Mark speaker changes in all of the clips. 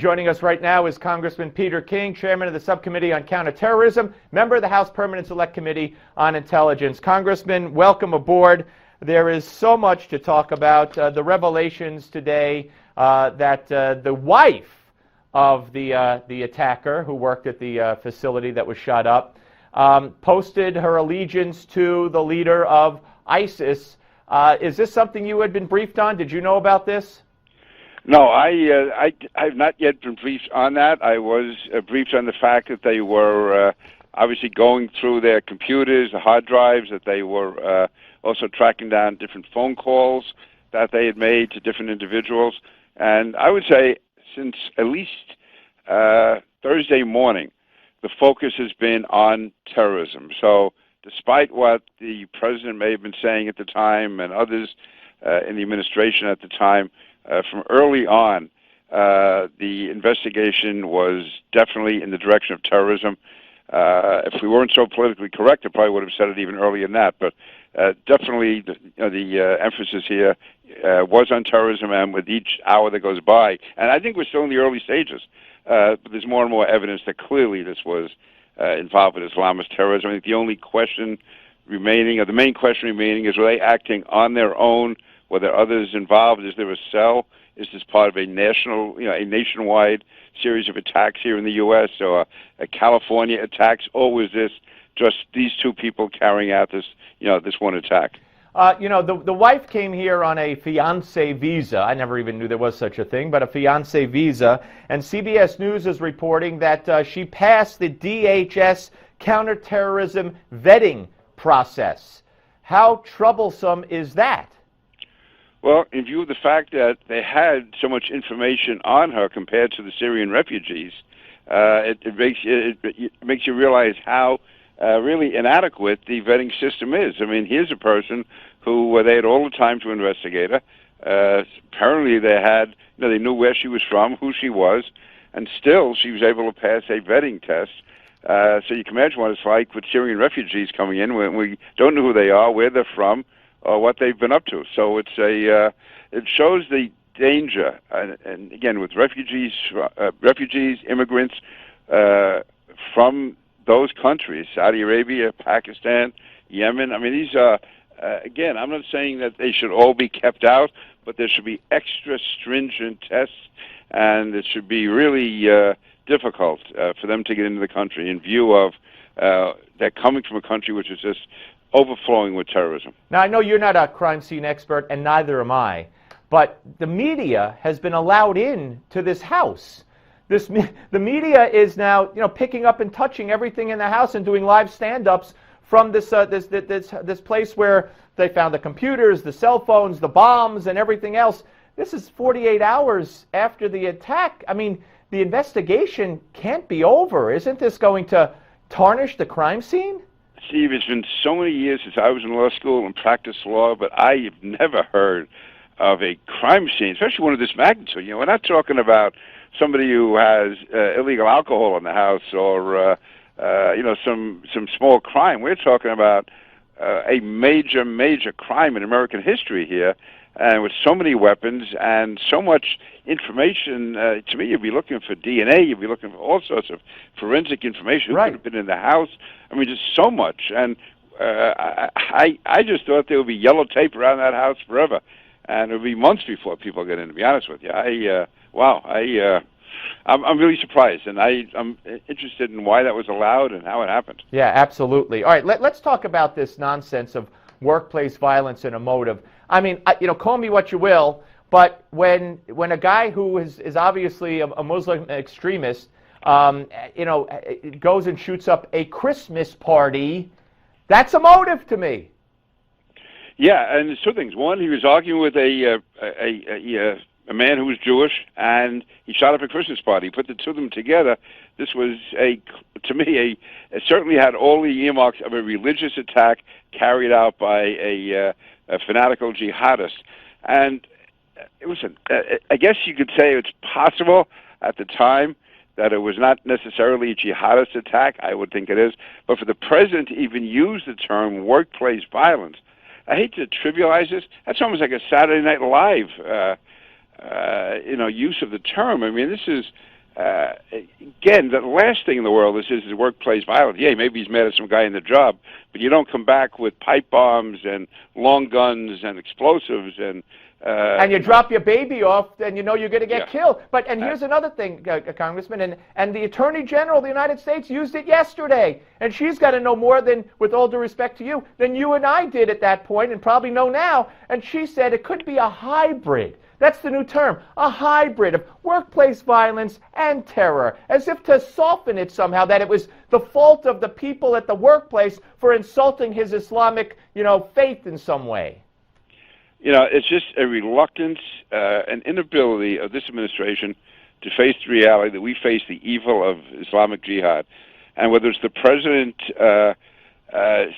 Speaker 1: Joining us right now is Congressman Peter King, Chairman of the Subcommittee on Counterterrorism, member of the House Permanent Select Committee on Intelligence. Congressman, welcome aboard. There is so much to talk about. The revelations today that the wife of the attacker who worked at the facility that was shot up posted her allegiance to the leader of ISIS. Is this something you had been briefed on? Did you know about this?
Speaker 2: No, I have not yet been briefed on that. I was briefed on the fact that they were obviously going through their computers, the hard drives, that they were also tracking down different phone calls that they had made to different individuals. And I would say since at least Thursday morning, the focus has been on terrorism. So despite what the president may have been saying at the time and others in the administration at the time, from early on, the investigation was definitely in the direction of terrorism. If we weren't so politically correct, I probably would have said it even earlier than that. But definitely, the emphasis here was on terrorism, and with each hour that goes by, and I think we're still in the early stages. But there's more and more evidence that clearly this was involved with Islamist terrorism. I think the only question remaining, or the main question remaining, is were they acting on their own? Were there others involved? Is there a cell? Is this part of a national, a nationwide series of attacks here in the U.S. or a California attacks, or was this just these two people carrying out this, this one attack?
Speaker 1: The wife came here on a fiancé visa. I never even knew there was such a thing, but a fiancé visa. And CBS News is reporting that she passed the DHS counterterrorism vetting process. How troublesome is that?
Speaker 2: Well, in view of the fact that they had so much information on her compared to the Syrian refugees, it makes you realize how really inadequate the vetting system is. I mean, here's a person who they had all the time to investigate her. Apparently, they knew where she was from, who she was, and still she was able to pass a vetting test. So you can imagine what it's like with Syrian refugees coming in when we don't know who they are, where they're from, or what they've been up to. So it shows the danger, and again with refugees, immigrants from those countries, Saudi Arabia, Pakistan, Yemen. I mean, these are again. I'm not saying that they should all be kept out, but there should be extra stringent tests, and it should be really difficult for them to get into the country in view of they're coming from a country which is just overflowing with terrorism.
Speaker 1: Now, I know you're not a crime scene expert, and neither am I, but the media has been allowed in to this house. The media is now, picking up and touching everything in the house and doing live stand-ups from this place where they found the computers, the cell phones, the bombs, and everything else. This is 48 hours after the attack. I mean, the investigation can't be over. Isn't this going to tarnish the crime scene?
Speaker 2: Steve, it's been so many years since I was in law school and practiced law, but I have never heard of a crime scene, especially one of this magnitude. We're not talking about somebody who has illegal alcohol in the house or some small crime. We're talking about a major crime in American history here, and with so many weapons and so much information. To me, you'd be looking for DNA, you'd be looking for all sorts of forensic information.
Speaker 1: Right.
Speaker 2: Who could have been in the house? I mean, just so much. And I just thought there would be yellow tape around that house forever, and it would be months before people get in, to be honest with you. I'm really surprised, and I'm interested in why that was allowed and how it happened.
Speaker 1: Yeah, absolutely. All right, let's talk about this nonsense of workplace violence and a motive. I mean, call me what you will, but when a guy who is obviously a Muslim extremist, goes and shoots up a Christmas party, that's a motive to me.
Speaker 2: Yeah, and there's two things. One, he was arguing with a man who was Jewish, and he shot up a Christmas party. He put the two of them together. This was it certainly had all the earmarks of a religious attack carried out by a fanatical jihadist. And listen, I guess you could say it's possible at the time that it was not necessarily a jihadist attack. I would think it is. But for the president to even use the term workplace violence, I hate to trivialize this. That's almost like a Saturday Night Live use of the term. I mean, this is again the last thing in the world. This is workplace violence. Yeah, maybe he's mad at some guy in the job, but you don't come back with pipe bombs and long guns and explosives
Speaker 1: and you drop your baby off, then you know you're going to get killed. And here's another thing, Congressman, and the Attorney General of the United States used it yesterday, and she's got to know more than, with all due respect to you, than you and I did at that point, and probably know now. And she said it could be a hybrid. That's the new term, a hybrid of workplace violence and terror, as if to soften it somehow, that it was the fault of the people at the workplace for insulting his Islamic, faith in some way.
Speaker 2: It's just a reluctance, an inability of this administration to face the reality that we face the evil of Islamic Jihad. And whether it's the president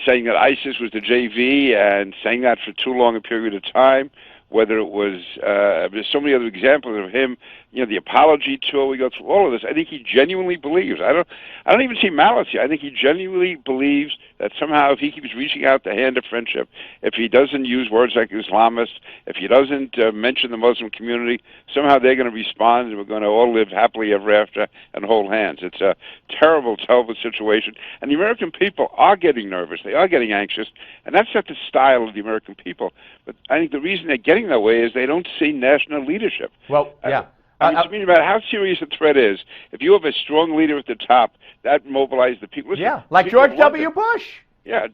Speaker 2: saying that ISIS was the JV and saying that for too long a period of time, whether it was, there's so many other examples of him, the apology tour, we go through all of this. I think he genuinely believes. I don't even see malice here. I think he genuinely believes that somehow if he keeps reaching out the hand of friendship, if he doesn't use words like Islamist, if he doesn't mention the Muslim community, somehow they're going to respond and we're going to all live happily ever after and hold hands. It's a terrible, terrible situation. And the American people are getting nervous. They are getting anxious. And that's not the style of the American people. But I think the reason they're getting that way is they don't see national leadership.
Speaker 1: Well, yeah.
Speaker 2: I mean, about how serious the threat is. If you have a strong leader at the top, that mobilizes the people. Listen,
Speaker 1: like George W. Bush.
Speaker 2: Yeah,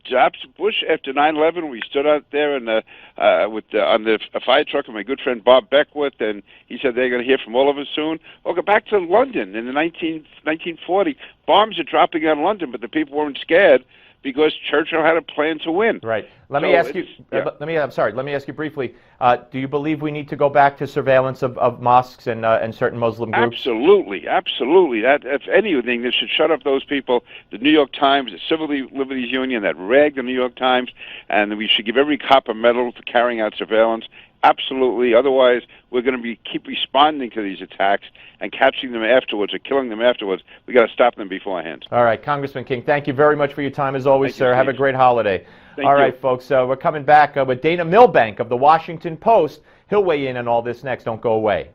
Speaker 2: Bush after 9/11, we stood out there on the fire truck with my good friend Bob Beckwith, and he said they're going to hear from all of us soon. Well, go back to London in the 1940. Bombs are dropping on London, but the people weren't scared because Churchill had a plan to win.
Speaker 1: Right. Let me ask you. I'm sorry. Let me ask you briefly. Do you believe we need to go back to surveillance of mosques and certain Muslim groups?
Speaker 2: Absolutely, absolutely. That if anything, they should shut up those people. The New York Times, the Civil Liberties Union, that ragged the New York Times, and we should give every cop a medal for carrying out surveillance. Absolutely. Otherwise, we're going to keep responding to these attacks and catching them afterwards or killing them afterwards. We got to stop them beforehand.
Speaker 1: All right, Congressman King, thank you very much for your time as always, sir. Have a great holiday.
Speaker 2: Thank
Speaker 1: all
Speaker 2: you.
Speaker 1: right, folks, we're coming back with Dana Milbank of the Washington Post. He'll weigh in on all this next. Don't go away.